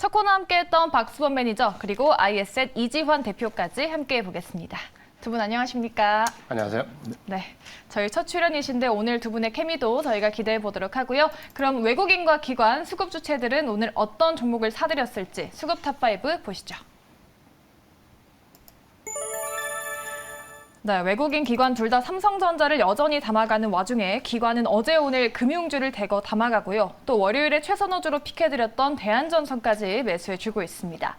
첫 코너 함께했던 박수범 매니저 그리고 ISN 이지환 대표까지 함께해 보겠습니다. 두 분 안녕하십니까? 안녕하세요. 네, 저희 첫 출연이신데 오늘 두 분의 케미도 저희가 기대해 보도록 하고요. 그럼 외국인과 기관, 수급 주체들은 오늘 어떤 종목을 사들였을지 수급 탑5 보시죠. 네, 외국인 기관 둘 다 삼성전자를 여전히 담아가는 와중에 기관은 어제 오늘 금융주를 대거 담아가고요. 또 월요일에 최선호주로 픽해드렸던 대한전선까지 매수해주고 있습니다.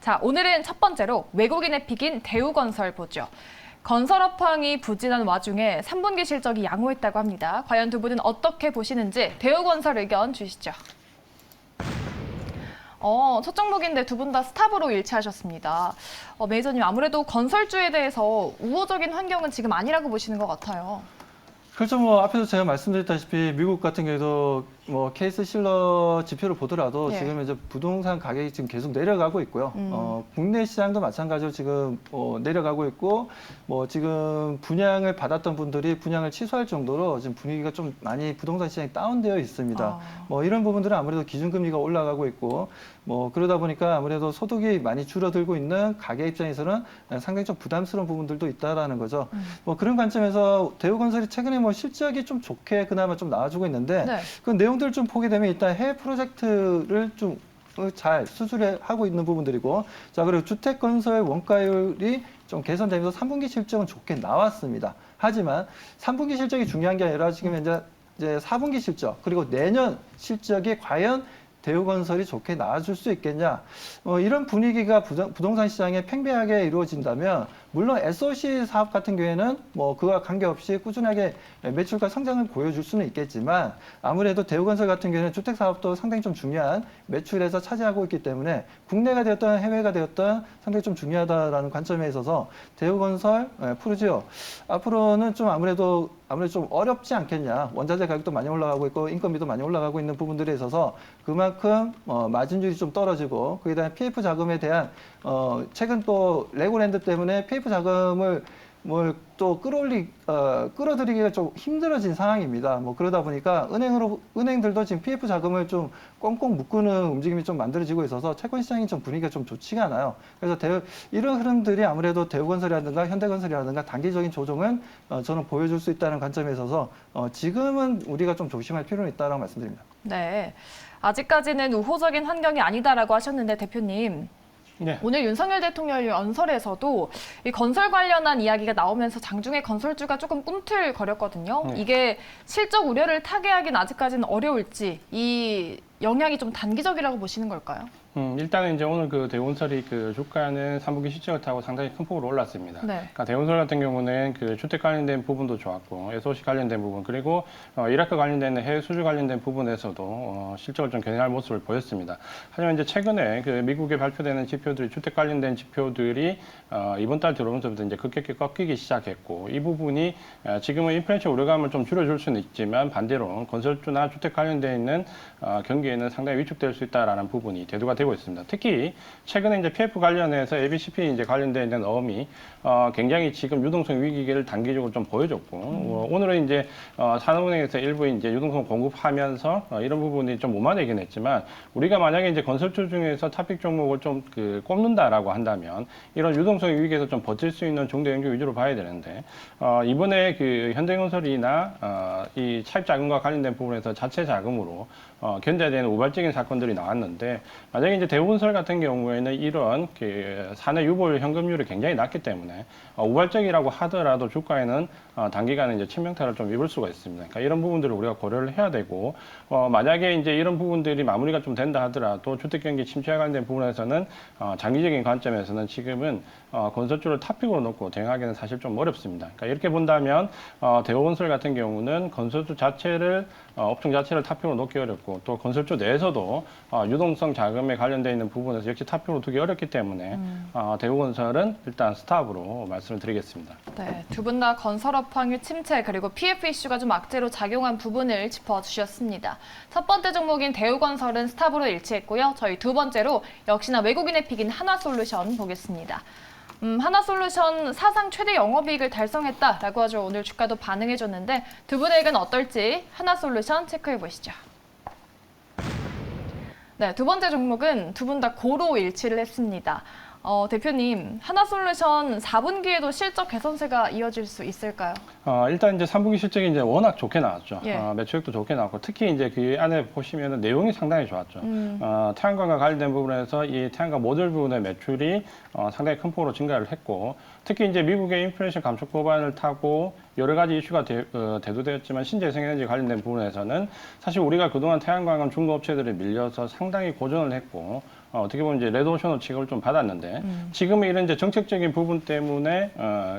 자, 오늘은 첫 번째로 외국인의 픽인 대우건설 보죠. 건설업황이 부진한 와중에 3분기 실적이 양호했다고 합니다. 과연 두 분은 어떻게 보시는지 대우건설 의견 주시죠. 첫 종목인데 두 분 다 스탑으로 일치하셨습니다. 매니저님, 아무래도 건설주에 대해서 우호적인 환경은 지금 아니라고 보시는 것 같아요. 그렇죠. 앞에서 제가 말씀드렸다시피 미국 같은 경우에도 케이스 실러 지표를 보더라도 네. 지금 이제 부동산 가격이 지금 계속 내려가고 있고요. 국내 시장도 마찬가지로 지금 내려가고 있고 지금 분양을 받았던 분들이 분양을 취소할 정도로 지금 분위기가 좀 많이 부동산 시장이 다운되어 있습니다. 이런 부분들은 아무래도 기준금리가 올라가고 있고 그러다 보니까 아무래도 소득이 많이 줄어들고 있는 가게 입장에서는 상당히 좀 부담스러운 부분들도 있다라는 거죠. 그런 관점에서 대우건설이 최근에 실적이 좀 좋게 그나마 좀 나와주고 있는데 네. 그 내용들을 좀 보게 되면 일단 해외 프로젝트를 좀 잘 수주하고 있는 부분들이고, 자, 그리고 주택건설 원가율이 좀 개선되면서 3분기 실적은 좋게 나왔습니다. 하지만 3분기 실적이 중요한 게 아니라 지금 이제 4분기 실적 그리고 내년 실적이 과연 대우건설이 좋게 나아줄 수 있겠냐. 이런 분위기가 부동산 시장에 팽배하게 이루어진다면 물론 SOC 사업 같은 경우에는 그와 관계없이 꾸준하게 매출과 성장을 보여줄 수는 있겠지만 아무래도 대우건설 같은 경우에는 주택사업도 상당히 좀 중요한 매출에서 차지하고 있기 때문에 국내가 되었던 해외가 되었던 상당히 좀 중요하다라는 관점에 있어서 대우건설, 푸르지오 앞으로는 좀 아무래도 좀 어렵지 않겠냐. 원자재 가격도 많이 올라가고 있고 인건비도 많이 올라가고 있는 부분들에 있어서 그만큼 마진율이 좀 떨어지고 거기에 대한 PF 자금에 대한 최근 또 레고랜드 때문에 PF 자금을 또 끌어들이기가 좀 힘들어진 상황입니다. 그러다 보니까 은행들도 지금 PF 자금을 좀 꽁꽁 묶는 움직임이 좀 만들어지고 있어서 채권 시장이 좀 분위기가 좀 좋지가 않아요. 그래서 이런 흐름들이 아무래도 대우건설이라든가 현대건설이라든가 단기적인 조정은 저는 보여줄 수 있다는 관점에 있어서 지금은 우리가 좀 조심할 필요는 있다고 말씀드립니다. 네, 아직까지는 우호적인 환경이 아니다라고 하셨는데 대표님. 네. 오늘 윤석열 대통령 연설에서도 이 건설 관련한 이야기가 나오면서 장중에 건설주가 조금 꿈틀거렸거든요. 네. 이게 실적 우려를 타개하기는 아직까지는 어려울지 이 영향이 좀 단기적이라고 보시는 걸까요? 일단은 이제 오늘 그 대우건설이 그 주가는 3분기 실적을 타고 상당히 큰 폭으로 올랐습니다. 네. 그러니까 대우건설 같은 경우는 그 주택 관련된 부분도 좋았고, SOC 관련된 부분, 그리고 이라크 관련된 해외 수주 관련된 부분에서도 실적을 좀 견인할 모습을 보였습니다. 하지만 이제 최근에 그 미국에 발표되는 지표들이 주택 관련된 지표들이 이번 달 들어오면서부터 이제 급격히 꺾이기 시작했고, 이 부분이 지금은 인플레이션 우려감을 좀 줄여줄 수는 있지만 반대로 건설주나 주택 관련돼 있는 경기에는 상당히 위축될 수 있다라는 부분이 대두가 되고 있습니다. 특히 최근에 이제 PF 관련해서 ABCP 이제 관련되어 있는 어음이 굉장히 지금 유동성 위기를 단기적으로 좀 보여줬고, 오늘은 이제 산업은행에서 일부 이제 유동성 공급하면서 이런 부분이 좀 무마되긴 했지만, 우리가 만약에 이제 건설주 중에서 탑픽 종목을 좀 꼽는다라고 한다면 이런 유동성 위기에서 좀 버틸 수 있는 중대 영주 위주로 봐야 되는데, 이번에 그 현대건설이나 이 차입 자금과 관련된 부분에서 자체 자금으로 견제해야 되는 우발적인 사건들이 나왔는데, 만약에 이제 대우건설 같은 경우에는 이런 그 사내 유보율 현금률이 굉장히 낮기 때문에 우발적이라고 하더라도 주가에는 단기간에 이제 침명타를 좀 입을 수가 있습니다. 그러니까 이런 부분들을 우리가 고려를 해야 되고, 만약에 이제 이런 부분들이 마무리가 좀 된다 하더라도 주택 경기 침체와 관련된 부분에서는 장기적인 관점에서는 지금은 건설주를 탑픽으로 놓고 대응하기는 사실 좀 어렵습니다. 그러니까 이렇게 본다면 대우건설 같은 경우는 건설주 자체를 업종 자체를 탑픽으로 놓기 어렵고, 또 건설주 내에서도 유동성 자금에 관련되어 있는 부분에서 역시 탑픽으로 두기 어렵기 때문에 대우건설은 일단 스탑으로 말씀을 드리겠습니다. 네, 두 분 다 건설업 확률 침체 그리고 PF 이슈가 좀 악재로 작용한 부분을 짚어주셨습니다. 첫 번째 종목인 대우건설은 스탑으로 일치했고요. 저희 두 번째로 역시나 외국인의 픽인 하나솔루션 보겠습니다. 하나솔루션 사상 최대 영업이익을 달성했다라고 하죠. 오늘 주가도 반응해줬는데 두 분의 의견 어떨지 하나솔루션 체크해 보시죠. 네, 두 번째 종목은 두 분 다 고로 일치를 했습니다. 대표님, 하나솔루션 4분기에도 실적 개선세가 이어질 수 있을까요? 일단 이제 3분기 실적이 이제 워낙 좋게 나왔죠. 예. 매출액도 좋게 나왔고, 특히 이제 그 안에 보시면은 내용이 상당히 좋았죠. 태양광과 관련된 부분에서 이 태양광 모듈 부분의 매출이 상당히 큰 폭으로 증가를 했고, 특히 이제 미국의 인플레이션 감축 법안을 타고 여러 가지 이슈가 대두되었지만 신재생에너지 관련된 부분에서는 사실 우리가 그동안 태양광은 중소업체들이 밀려서 상당히 고전을 했고, 어떻게 보면 이제 레드오션으로 취급을 좀 받았는데 지금은 이런 이제 정책적인 부분 때문에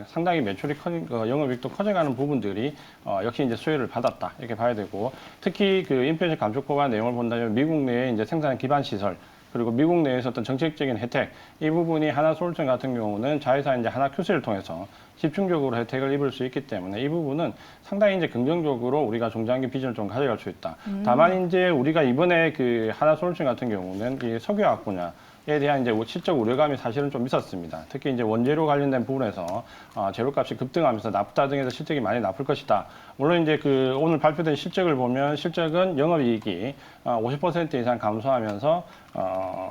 상당히 매출이 영업이익도 커져가는 부분들이 역시 이제 수혜를 받았다 이렇게 봐야 되고, 특히 그 인플레이션 감축 법안 내용을 본다면 미국 내에 이제 생산 기반 시설 그리고 미국 내에서 어떤 정책적인 혜택 이 부분이 하나솔루션 같은 경우는 자회사 이제 하나큐스를 통해서 집중적으로 혜택을 입을 수 있기 때문에 이 부분은 상당히 이제 긍정적으로 우리가 중장기 비전을 좀 가져갈 수 있다. 다만 이제 우리가 이번에 그 하나솔루션 같은 경우는 이 석유화학 분야에 대한 이제 실적 우려감이 사실은 좀 있었습니다. 특히 이제 원재료 관련된 부분에서 재료값이 급등하면서 나프타 등에서 실적이 많이 나쁠 것이다. 물론 이제 그 오늘 발표된 실적을 보면 실적은 영업이익이 50% 이상 감소하면서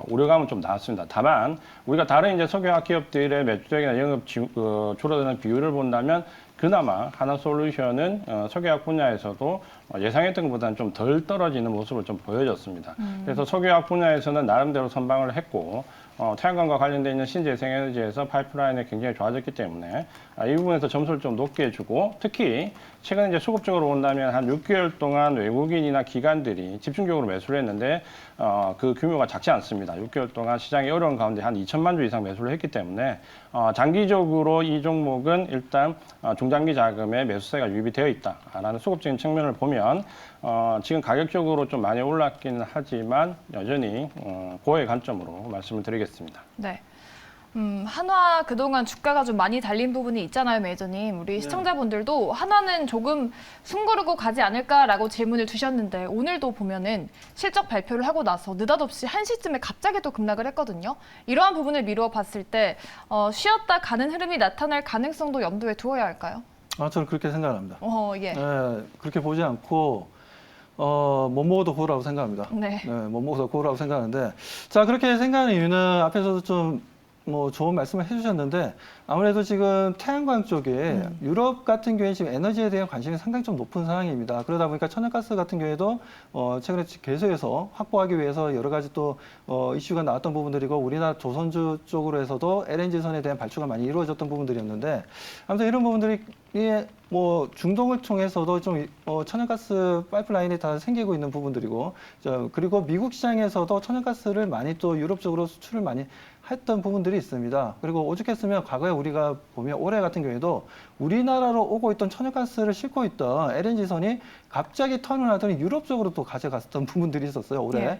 우려감은 좀 나왔습니다. 다만 우리가 다른 이제 석유화학 기업들의 매출액이나 영업 줄어드는 비율을 본다면 그나마 하나솔루션은 석유화학 분야에서도 예상했던 것보다는 좀 덜 떨어지는 모습을 좀 보여줬습니다. 그래서 석유화학 분야에서는 나름대로 선방을 했고 태양광과 관련돼 있는 신재생에너지에서 파이프라인이 굉장히 좋아졌기 때문에 이 부분에서 점수를 좀 높게 해주고, 특히 최근 이제 수급적으로 본다면 한 6개월 동안 외국인이나 기관들이 집중적으로 매수를 했는데 그 규모가 작지 않습니다. 6개월 동안 시장이 어려운 가운데 한 2천만 주 이상 매수를 했기 때문에 장기적으로 이 종목은 일단 중장기 자금의 매수세가 유입이 되어 있다라는 수급적인 측면을 보면 지금 가격적으로 좀 많이 올랐기는 하지만 여전히 고의 관점으로 말씀을 드리겠습니다. 네. 한화 그동안 주가가 좀 많이 달린 부분이 있잖아요, 매니저님. 우리 시청자분들도 한화는 조금 숨고르고 가지 않을까라고 질문을 주셨는데 오늘도 보면은 실적 발표를 하고 나서 느닷없이 1시쯤에 갑자기 또 급락을 했거든요. 이러한 부분을 미루어 봤을 때 쉬었다 가는 흐름이 나타날 가능성도 염두에 두어야 할까요? 저는 그렇게 생각합니다. 예. 그렇게 보지 않고 못 먹어도 고라고 생각합니다. 네. 못 먹어도 고라고 생각하는데, 자, 그렇게 생각하는 이유는 앞에서도 좀 좋은 말씀을 해주셨는데, 아무래도 지금 태양광 쪽에 유럽 같은 경우에 지금 에너지에 대한 관심이 상당히 좀 높은 상황입니다. 그러다 보니까 천연가스 같은 경우에도 최근에 계속해서 확보하기 위해서 여러 가지 또 이슈가 나왔던 부분들이고, 우리나라 조선주 쪽으로 해서도 LNG선에 대한 발주가 많이 이루어졌던 부분들이었는데, 아무튼 이런 부분들이 중동을 통해서도 좀 천연가스 파이프라인이 다 생기고 있는 부분들이고, 그리고 미국 시장에서도 천연가스를 많이 또 유럽 쪽으로 수출을 많이 했던 부분들이 있습니다. 그리고 오죽했으면 과거에 우리가 보면 올해 같은 경우에도 우리나라로 오고 있던 천연가스를 싣고 있던 LNG선이 갑자기 턴을 하더니 유럽 쪽으로 또 가져갔던 부분들이 있었어요, 올해.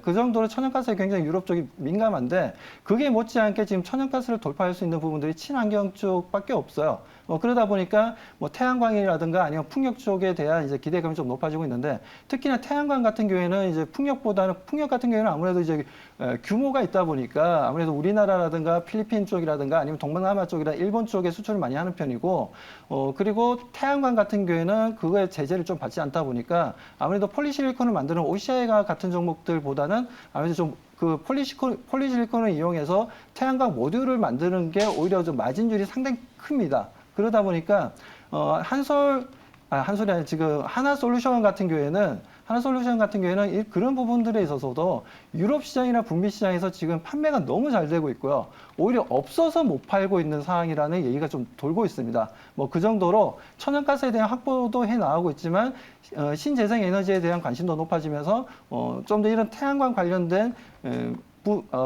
그 정도로 천연가스에 굉장히 유럽 쪽이 민감한데, 그게 못지않게 지금 천연가스를 돌파할 수 있는 부분들이 친환경 쪽밖에 없어요. 그러다 보니까 태양광이라든가 아니면 풍력 쪽에 대한 이제 기대감이 좀 높아지고 있는데, 특히나 태양광 같은 경우에는 이제 풍력 같은 경우에는 아무래도 이제 규모가 있다 보니까 아무래도 우리나라라든가 필리핀 쪽이라든가 아니면 동남아 쪽이나 일본 쪽에 수출을 많이 하는 편이고, 그리고 태양광 같은 경우에는 그거에 제재를 좀 받지 않다 보니까 아무래도 폴리실리콘을 만드는 OCI가 같은 종목들보다는 아무래도 좀 그 폴리실리콘을 이용해서 태양광 모듈을 만드는 게 오히려 좀 마진율이 상당히 큽니다. 그러다 보니까 지금 하나솔루션 같은 경우에는 그런 부분들에 있어서도 유럽 시장이나 북미 시장에서 지금 판매가 너무 잘 되고 있고요. 오히려 없어서 못 팔고 있는 상황이라는 얘기가 좀 돌고 있습니다. 그 정도로 천연가스에 대한 확보도 해 나가고 있지만 신재생 에너지에 대한 관심도 높아지면서 좀 더 이런 태양광 관련된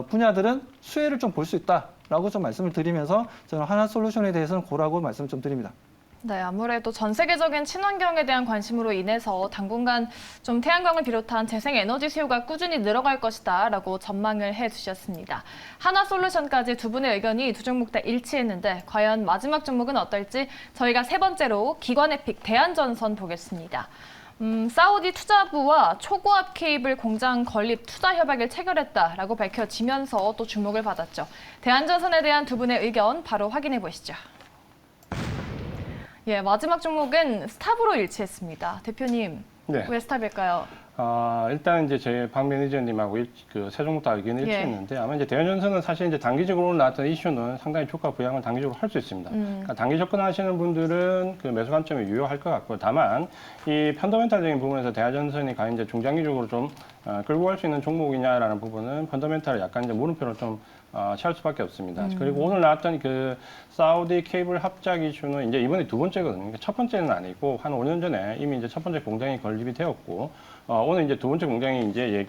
분야들은 수혜를 좀 볼 수 있다라고 좀 말씀을 드리면서 저는 하나솔루션에 대해서는 고라고 말씀을 좀 드립니다. 네, 아무래도 전 세계적인 친환경에 대한 관심으로 인해서 당분간 좀 태양광을 비롯한 재생에너지 수요가 꾸준히 늘어갈 것이다라고 전망을 해주셨습니다. 하나솔루션까지 두 분의 의견이 두 종목 다 일치했는데 과연 마지막 종목은 어떨지 저희가 세 번째로 기관의 픽 대한전선 보겠습니다. 사우디 투자부와 초고압 케이블 공장 건립 투자 협약을 체결했다라고 밝혀지면서 또 주목을 받았죠. 대한전선에 대한 두 분의 의견 바로 확인해 보시죠. 예, 마지막 종목은 스탑으로 일치했습니다. 대표님, 네. 왜 스탑일까요? 일단 이제 제 박 매니저님하고 그 세종부터 의견이 예. 일치했는데 아마 이제 대한전선은 사실 이제 단기적으로 나왔던 이슈는 상당히 주가 부양을 단기적으로 할 수 있습니다. 그러니까 단기 접근하시는 분들은 그 매수 관점이 유효할 것 같고 다만 이 펀더멘탈적인 부분에서 대한전선이 과연 이제 중장기적으로 좀 끌고 갈 수 있는 종목이냐라는 부분은 펀더멘탈을 약간 이제 물음표로 좀 취할 수밖에 없습니다. 그리고 오늘 나왔던 그 사우디 케이블 합작 이슈는 이제 이번에 두 번째거든요. 그러니까 첫 번째는 아니고 한 5년 전에 이미 이제 첫 번째 공장이 건립이 되었고 오늘 이제 두 번째 공장이 이제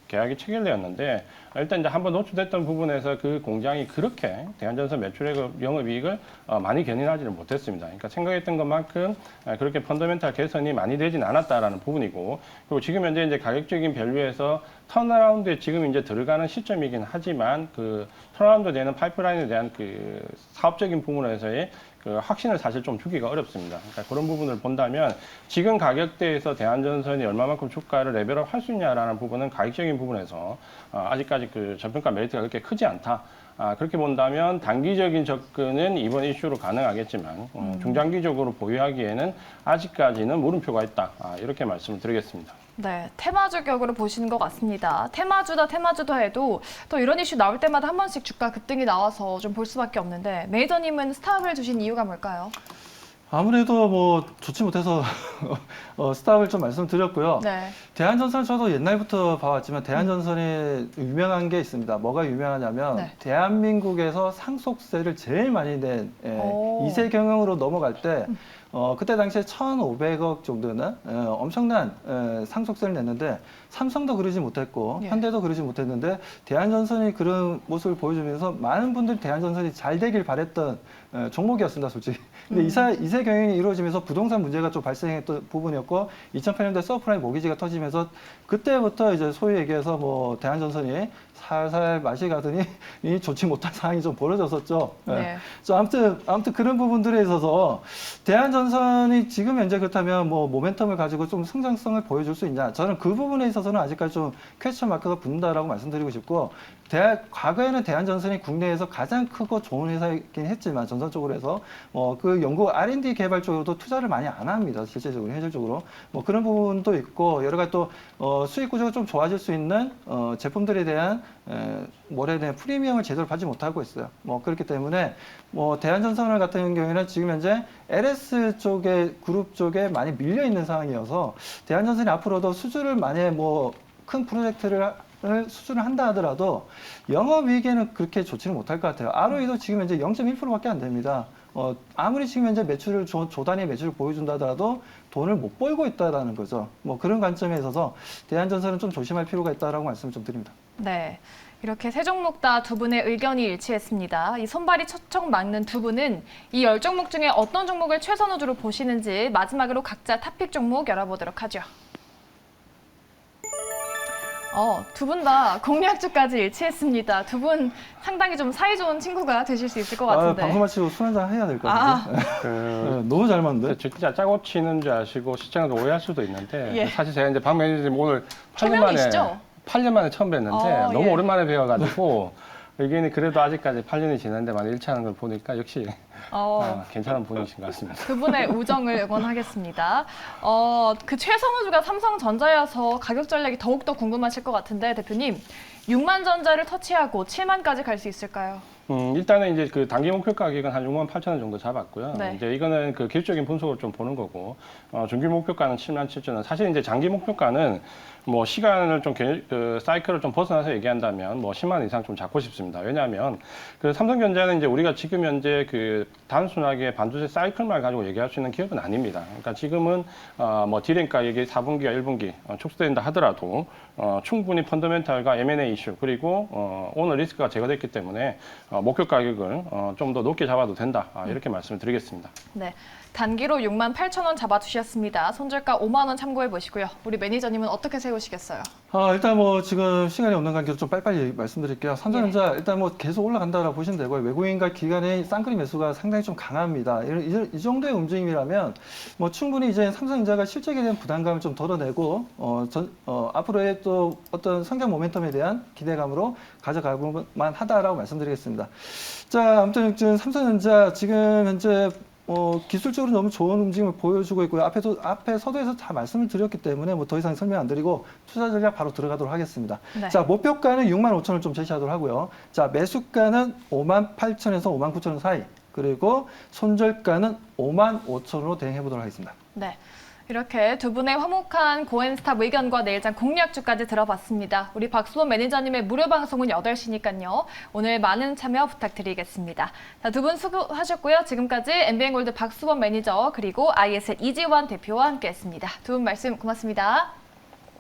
계약이 체결되었는데 일단 이제 한번 노출됐던 부분에서 그 공장이 그렇게 대한전선 매출액 영업이익을 많이 견인하지는 못했습니다. 그러니까 생각했던 것만큼 그렇게 펀더멘탈 개선이 많이 되진 않았다라는 부분이고 그리고 지금 현재 이제 가격적인 밸류에서 턴어라운드에 지금 이제 들어가는 시점이긴 하지만 그 턴어라운드 되는 파이프라인에 대한 그 사업적인 부분에서의 그 확신을 사실 좀 주기가 어렵습니다. 그러니까 그런 부분을 본다면 지금 가격대에서 대한전선이 얼마만큼 주가를 레벨업 할 수 있냐라는 부분은 가격적인 부분에서 아직까지 그 저평가 메리트가 그렇게 크지 않다. 그렇게 본다면 단기적인 접근은 이번 이슈로 가능하겠지만 중장기적으로 보유하기에는 아직까지는 물음표가 있다. 이렇게 말씀을 드리겠습니다. 네, 테마주 격으로 보시는 것 같습니다. 테마주다 해도 또 이런 이슈 나올 때마다 한 번씩 주가 급등이 나와서 좀 볼 수밖에 없는데 매니저님은 스탑을 주신 이유가 뭘까요? 아무래도 뭐 좋지 못해서 스탑을 좀 말씀드렸고요. 네. 대한전선 저도 옛날부터 봐왔지만 대한전선이 유명한 게 있습니다. 뭐가 유명하냐면 네. 대한민국에서 상속세를 제일 많이 낸 오. 2세 경영으로 넘어갈 때 그때 당시에 1,500억 정도는 엄청난 상속세를 냈는데 삼성도 그러지 못했고 예. 현대도 그러지 못했는데 대한전선이 그런 모습을 보여주면서 많은 분들이 대한전선이 잘 되길 바랬던 종목이었습니다, 솔직히. 근데 이세 경영이 이루어지면서 부동산 문제가 좀 발생했던 부분이었고 2008년도에 서프라임 모기지가 터지면서 그때부터 이제 소위 얘기해서 뭐 대한전선이 살살 맛이 가더니 이 좋지 못한 상황이 좀 벌어졌었죠. 네. 아무튼 그런 부분들에 있어서 대한전선이 지금 현재 그렇다면 뭐 모멘텀을 가지고 좀 성장성을 보여줄 수 있냐? 저는 그 부분에 있어서는 아직까지 좀 퀘스천 마크가 붙는다라고 말씀드리고 싶고 과거에는 대한전선이 국내에서 가장 크고 좋은 회사이긴 했지만 전선 쪽으로 해서 그 연구 R&D 개발 쪽으로도 투자를 많이 안 합니다. 실제적으로 현실적으로 뭐 그런 부분도 있고 여러 가지 또 수익 구조가 좀 좋아질 수 있는 제품들에 대한 뭐래 대한 프리미엄을 제대로 받지 못하고 있어요. 뭐 그렇기 때문에 뭐 대한전선을 같은 경우에는 지금 현재 LS 쪽에 그룹 쪽에 많이 밀려 있는 상황이어서 대한전선이 앞으로도 수주를 만약에 뭐 큰 프로젝트를 수주를 한다 하더라도 영업이익에는 그렇게 좋지는 못할 것 같아요. ROE도 지금 현재 0.1%밖에 안 됩니다. 아무리 지금 현재 매출을 조단위 매출을 보여준다 하더라도 돈을 못 벌고 있다라는 거죠. 뭐 그런 관점에 있어서 대한전선은 좀 조심할 필요가 있다라고 말씀을 좀 드립니다. 네. 이렇게 세 종목 다 두 분의 의견이 일치했습니다. 이 손발이 척척 맞는 두 분은 이 10종목 중에 어떤 종목을 최선 우주로 보시는지 마지막으로 각자 탑픽 종목 열어보도록 하죠. 두 분 다 공략주까지 일치했습니다. 두 분 상당히 좀 사이좋은 친구가 되실 수 있을 것 같은데. 방송 마치고 술 한잔 해야 될 것 같은데. 너무 잘 맞는데? 진짜 짜고 치는 줄 아시고 시청에서 오해할 수도 있는데 예. 사실 제가 이제 박 매니저님 오늘 8년 만에 처음 뵀는데 너무 예. 오랜만에 뵈어가지고 의견이 그래도 아직까지 8년이 지났는데 많이 일치하는 걸 보니까 역시 괜찮은 분이신 것 같습니다. 두 분의 우정을 응원하겠습니다. 그 최선우주가 삼성전자여서 가격 전략이 더욱더 궁금하실 것 같은데 대표님 6만 전자를 터치하고 7만까지 갈 수 있을까요? 일단은 이제 그 단기 목표 가격은 한 6만 8천 원 정도 잡았고요. 네. 이제 이거는 그 기술적인 분석을 좀 보는 거고, 중기 목표가는 7만 7천 원. 사실 이제 장기 목표가는 뭐 시간을 좀 그 사이클을 좀 벗어나서 얘기한다면 뭐 10만 원 이상 좀 잡고 싶습니다. 왜냐하면 그 삼성전자는 이제 우리가 지금 현재 그 단순하게 반도체 사이클만 가지고 얘기할 수 있는 기업은 아닙니다. 그러니까 지금은 뭐 디램 가격이 4분기와 1분기 축소된다 하더라도 충분히 펀더멘탈과 M&A 이슈 그리고 오늘 리스크가 제거됐기 때문에 목표 가격을 좀 더 높게 잡아도 된다. 이렇게 말씀을 드리겠습니다. 네, 단기로 6만 8천 원 잡아주셨습니다. 손절가 5만 원 참고해 보시고요. 우리 매니저님은 어떻게 세우시겠어요? 일단 뭐 지금 시간이 없는 관계로 좀 빨리빨리 말씀드릴게요. 삼성전자 일단 뭐 계속 올라간다라고 보시면 되고요. 외국인과 기관의 쌍끌이 매수가 상당히 좀 강합니다. 이 정도의 움직임이라면 뭐 충분히 이제 삼성전자가 실적에 대한 부담감을 좀 덜어내고 앞으로의 또 어떤 성장 모멘텀에 대한 기대감으로 가져가고만 하다라고 말씀드리겠습니다. 자, 아무튼 지금 삼성전자 지금 현재 기술적으로 너무 좋은 움직임을 보여주고 있고요. 앞에 서두에서 다 말씀을 드렸기 때문에 뭐 더 이상 설명 안 드리고 투자 전략 바로 들어가도록 하겠습니다. 네. 자, 목표가는 65,000을 좀 제시하도록 하고요. 자, 매수가는 58,000에서 59,000원 사이, 그리고 손절가는 55,000으로 대응해 보도록 하겠습니다. 네. 이렇게 두 분의 화목한 고엔스탑 의견과 내일장 공략주까지 들어봤습니다. 우리 박수범 매니저님의 무료 방송은 8시니까요. 오늘 많은 참여 부탁드리겠습니다. 자, 두 분 수고하셨고요. 지금까지 MBN골드 박수범 매니저 그리고 ISL 이지환 대표와 함께했습니다. 두 분 말씀 고맙습니다.